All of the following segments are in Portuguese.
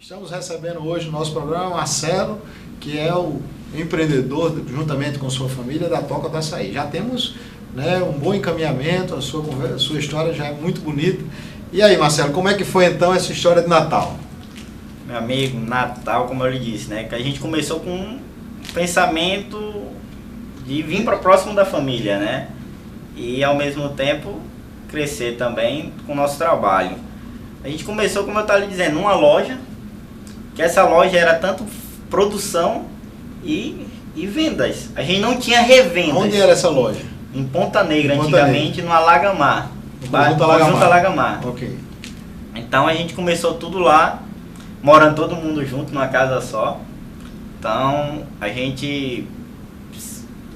Estamos recebendo hoje no nosso programa Marcelo, que é o empreendedor, juntamente com sua família, da Toca do Açaí. Já temos, né, um bom encaminhamento, a sua história já é muito bonita. E aí, Marcelo, como é que foi então essa história de Natal? Meu amigo, Natal, como eu lhe disse, né, que a gente começou com um pensamento de vir para próximo da família, né, e ao mesmo tempo crescer também com o nosso trabalho. A gente começou, como eu estava lhe dizendo, numa loja, que essa loja era tanto produção e vendas. A gente não tinha revendas. Onde era essa loja? Em Ponta Negra, em Ponta antigamente, no Alagamar. Conjunto Alagamar. Ok. Então a gente começou tudo lá, morando todo mundo junto, numa casa só. Então a gente,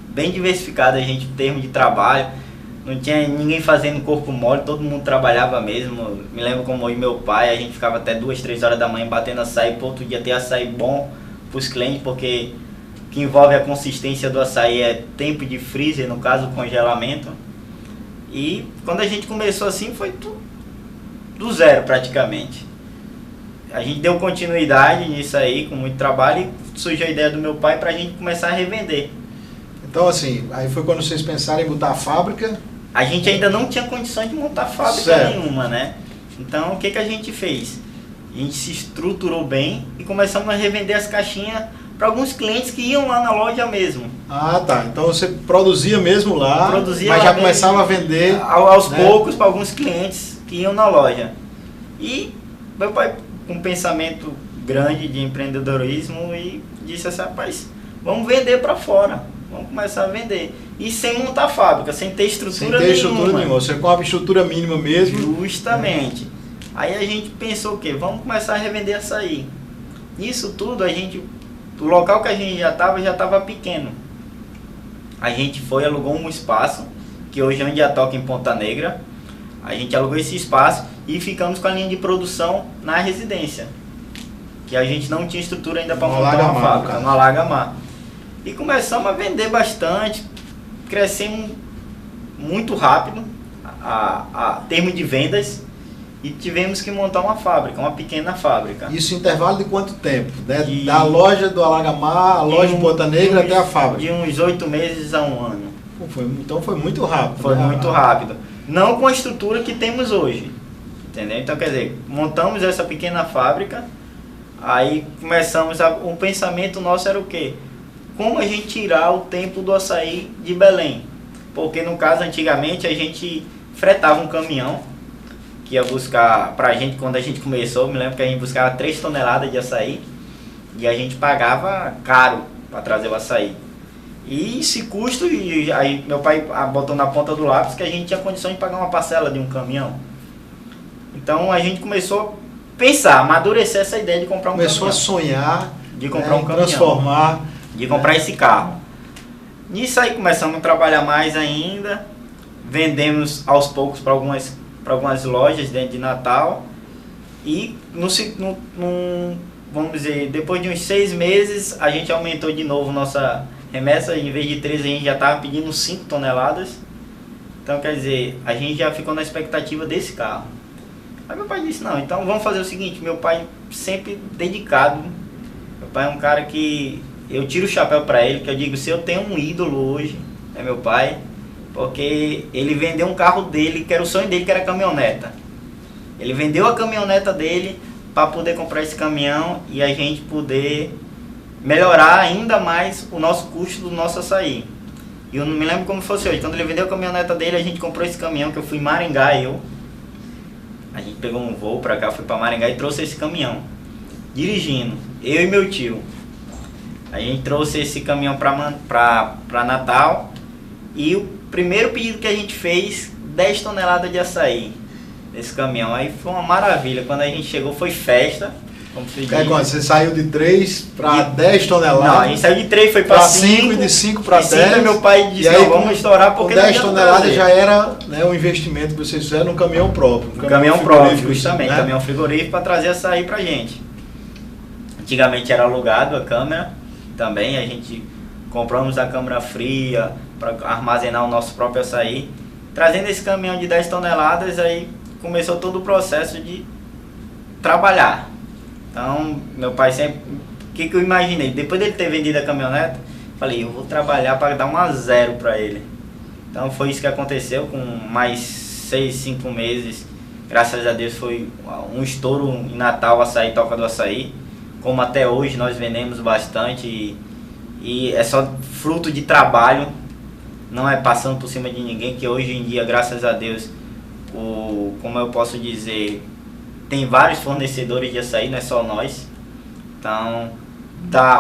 bem diversificado, a gente em termos de trabalho. Não tinha ninguém fazendo corpo mole, todo mundo trabalhava mesmo. Me lembro como eu e meu pai, a gente ficava até 2, 3 horas da manhã batendo açaí, para outro dia ter açaí bom para os clientes, porque o que envolve a consistência do açaí é tempo de freezer, no caso congelamento. E quando a gente começou assim, foi do zero praticamente. A gente deu continuidade nisso aí, com muito trabalho, e surgiu a ideia do meu pai para a gente começar a revender. Então assim, aí foi quando vocês pensaram em botar a fábrica? A gente ainda não tinha condições de montar fábrica nenhuma, né? Então o que a gente fez? A gente se estruturou bem e começamos a revender as caixinhas para alguns clientes que iam lá na loja mesmo. Ah, tá. Então você produzia mesmo lá, mas já começava a vender aos poucos para alguns clientes que iam na loja. E meu pai, com um pensamento grande de empreendedorismo, e disse assim: rapaz, vamos vender para fora. Vamos começar a vender. E sem montar fábrica, sem ter estrutura nenhuma. Sem ter estrutura nenhuma, você com a estrutura mínima mesmo. Justamente. Aí a gente pensou o quê? Vamos começar a revender açaí. Nisso tudo, o local que a gente já estava pequeno. A gente foi, alugou um espaço, que hoje é onde a Toca em Ponta Negra. A gente alugou esse espaço e ficamos com a linha de produção na residência. Que a gente não tinha estrutura ainda para montar uma fábrica, no Alagamar. E começamos a vender bastante, crescemos muito rápido a termo de vendas, e tivemos que montar uma fábrica, uma pequena fábrica. Isso em intervalo de quanto tempo? Da loja do Alagamar, a loja de Ponta Negra até a fábrica? De uns 8 meses a 1 ano. Então foi muito rápido. Foi muito rápido. Não com a estrutura que temos hoje. Entendeu? Então, quer dizer, montamos essa pequena fábrica, aí começamos o pensamento nosso era o quê? Como a gente tirar o tempo do açaí de Belém? Porque no caso, antigamente, a gente fretava um caminhão que ia buscar pra gente. Quando a gente começou, me lembro que a gente buscava 3 toneladas de açaí e a gente pagava caro para trazer o açaí. E esse custo, e aí meu pai botou na ponta do lápis que a gente tinha condição de pagar uma parcela de um caminhão. Então a gente começou a pensar, amadurecer essa ideia de comprar um caminhão. Começou a sonhar, de comprar um caminhão, transformar, de comprar esse carro. Nisso aí começamos a trabalhar mais ainda, vendemos aos poucos para algumas lojas dentro de Natal, e vamos dizer, depois de uns 6 meses a gente aumentou de novo nossa remessa. Em vez de 3 a gente já estava pedindo 5 toneladas. Então quer dizer, a gente já ficou na expectativa desse carro. Aí meu pai disse: não, então vamos fazer o seguinte. Meu pai sempre dedicado, meu pai é um cara que eu tiro o chapéu para ele, que eu digo, se eu tenho um ídolo hoje, é meu pai. Porque ele vendeu um carro dele, que era o sonho dele, que era a caminhoneta. Ele vendeu a caminhoneta dele para poder comprar esse caminhão e a gente poder melhorar ainda mais o nosso custo do nosso açaí. E eu não me lembro como fosse hoje. Quando ele vendeu a caminhoneta dele, a gente comprou esse caminhão, que eu fui em Maringá, a gente pegou um voo para cá, fui para Maringá e trouxe esse caminhão, dirigindo, eu e meu tio. A gente trouxe esse caminhão para Natal, e o primeiro pedido que a gente fez, 10 toneladas de açaí nesse caminhão. Aí foi uma maravilha. Quando a gente chegou, foi festa. Como se diz. Você saiu de 3 para 10 toneladas? Não, a gente saiu de 3, foi para 5. E de 5 para 10. E meu pai disse: não, vamos estourar, porque com 10 toneladas já era, né, um investimento que vocês fizeram num caminhão próprio. Um caminhão próprio, justamente. Né? Caminhão frigorífico para trazer açaí pra gente. Antigamente era alugado a câmera também. A gente compramos a câmara fria para armazenar o nosso próprio açaí. Trazendo esse caminhão de 10 toneladas, aí começou todo o processo de trabalhar. Então, meu pai sempre... O que eu imaginei? Depois dele ter vendido a caminhonete, falei, eu vou trabalhar para dar um a zero para ele. Então foi isso que aconteceu, com mais 6, 5 meses. Graças a Deus foi um estouro em Natal, açaí, Toca do Açaí. Como até hoje nós vendemos bastante e é só fruto de trabalho, não é passando por cima de ninguém, que hoje em dia, graças a Deus, como eu posso dizer, tem vários fornecedores de açaí, não é só nós. Então,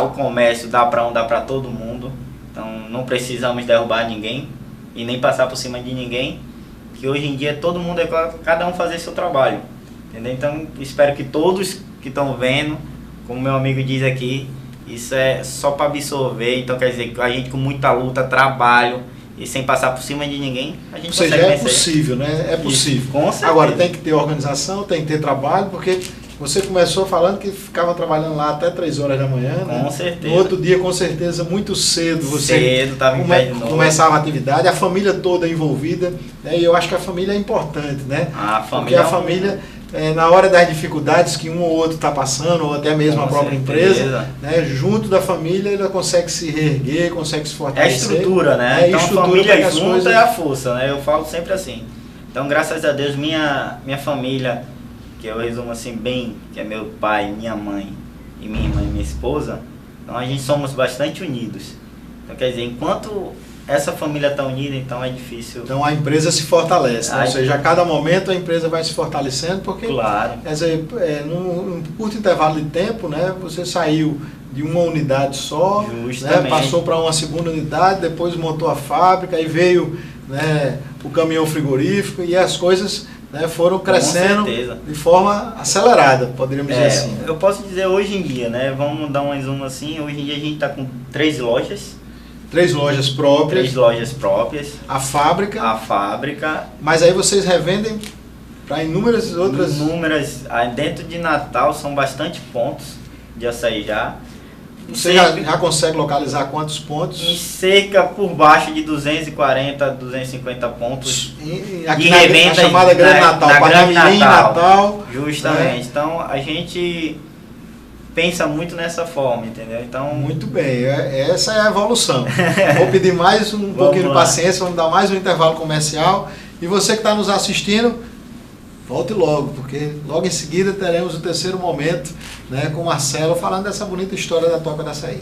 o comércio dá para um, dá para todo mundo. Então, não precisamos derrubar ninguém e nem passar por cima de ninguém, que hoje em dia todo mundo cada um fazer seu trabalho, entendeu? Então, espero que todos que estão vendo, como meu amigo diz aqui, isso é só para absorver. Então, quer dizer, a gente com muita luta, trabalho e sem passar por cima de ninguém, a gente consegue vencer. É possível, né? É possível. Isso, com certeza. Agora, tem que ter organização, tem que ter trabalho, porque você começou falando que ficava trabalhando lá até 3 horas da manhã, né? Com certeza. No outro dia, com certeza, muito cedo, você tava em pé de novo. Começava a atividade, a família toda envolvida, né? E eu acho que a família é importante, né? Porque a família, na hora das dificuldades que um ou outro está passando, ou até mesmo a própria empresa, né? Junto da família, ela consegue se reerguer, consegue se fortalecer. É a estrutura, né? Então a família junta é a força, né? Eu falo sempre assim. Então, graças a Deus, minha família, que eu resumo assim bem, que é meu pai, minha mãe e minha irmã e minha esposa, então a gente somos bastante unidos. Então, quer dizer, enquanto essa família está unida, então é difícil. Então a empresa se fortalece, né? Ou seja, a cada momento a empresa vai se fortalecendo, porque, claro, quer dizer, num curto intervalo de tempo, né, você saiu de uma unidade só, né, passou para uma segunda unidade, depois montou a fábrica, aí veio, né, o caminhão frigorífico e as coisas, né, foram crescendo de forma acelerada, poderíamos dizer assim. Eu posso dizer hoje em dia, né, vamos dar um resumo assim, hoje em dia a gente está com 3 lojas. 3 lojas próprias. 3 lojas próprias. A fábrica. Mas aí vocês revendem para inúmeras outras... Dentro de Natal são bastante pontos de açaí já. Você já consegue localizar quantos pontos? Em cerca por baixo de 240, 250 pontos aqui na chamada Grande Natal, na Grande Natal. Justamente. Né? Então a gente pensa muito nessa forma, entendeu? Então, muito bem, essa é a evolução. Vou pedir mais um pouquinho de paciência, vamos dar mais um intervalo comercial. E você que está nos assistindo, volte logo, porque logo em seguida teremos o terceiro momento, né, com o Marcelo falando dessa bonita história da Toca do Açaí.